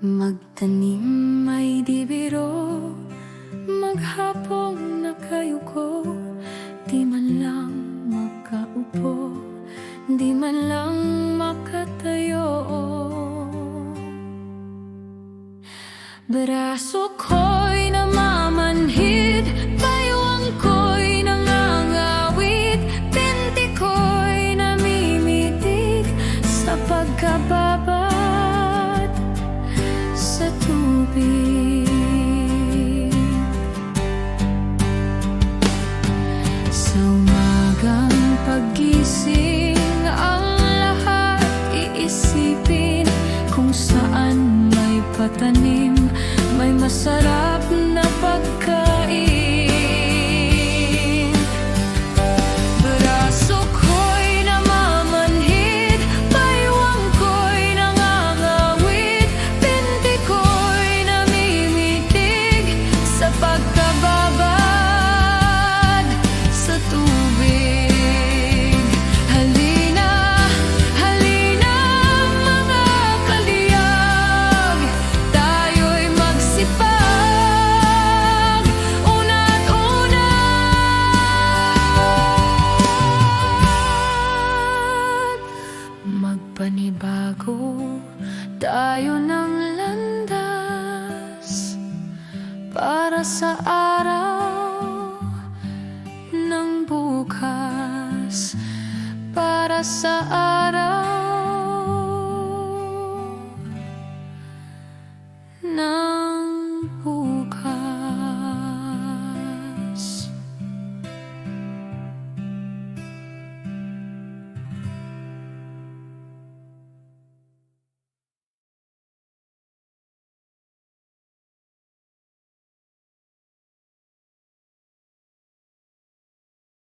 Magtanim ay di biro, maghapong nakayuko, di man lang makaupo, di man lang makatayo. Braso ko'y namamanhid, baywang ko'y nangangawit, binti ko'y namimitig sa pagkababad sa tubig. Sa umagang paggising, ang lahat iisipin kung saan may patanim, may masarap na pagkain. Braso ko'y namamanhid, baywang ko'y nangangawit, binti ko'y namimitig sa pagkababad sa tubig. Halina, halina mga kaliyag, tayo'y magsipag, una't unat. Magpanibago tayo ng landas para sa araw ng bukas, para sa araw